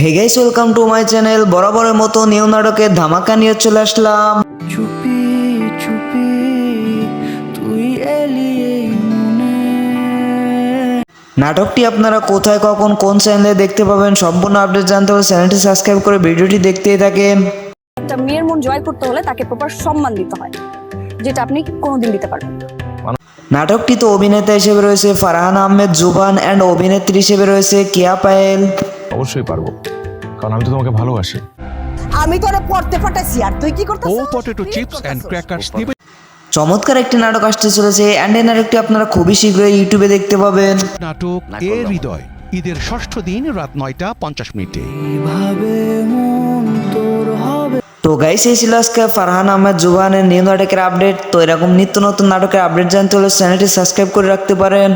Hey guys, welcome to my channel. বরাবরের মতো new নাটকের ধামাকা নিয়ে চলে আসলাম। চুপি চুপি তুই এলি এই মনে। নাটকটি আপনারা কোথায়, কখন, কোন চ্যানেলে দেখতে পাবেন সম্পূর্ণ আপডেট জানতে হলে চ্যানেলটি সাবস্ক্রাইব করে ভিডিওটি দেখতেই থাকেন। একটা মেয়ের মন জয় করতে হলে তাকে প্রপার সম্মান দিতে হয়, যেটা আপনি কোনোদিন দিতে পারবেন না। নাটকটিতে অভিনেতা হিসেবে রয়েছে ফারহান আহমেদ জুবান অ্যান্ড অভিনেত্রী হিসেবে রয়েছে কেয়া পায়েল। অবশ্যই পারবো, কারণ আমি তো তোমাকে ভালোবাসি। আমি তোরে পড়তে পাঠাইছি আর তুই কি করতেছিস? ও পটেটো চিপস এন্ড ক্র্যাকারস দিবে। চমৎকার একটি নাটক আসতে চলেছে অ্যান্ড এই নাটকটি আপনারা খুবই শীঘ্রই ইউটিউবে দেখতে পাবেন। নাটক এ হৃদয় ঈদের ষষ্ঠ দিন রাত 9:50 কিভাবে মন তোর হবে। তো গাইস, এই ছিল আজকে ফারহান আহমেদ জুবানের নিউ নাটকের আপডেট। তো এরকম নিত্য নতুন নাটকের আপডেট জানতে হলে চ্যানেলটি সাবস্ক্রাইব করে রাখতে পারেন।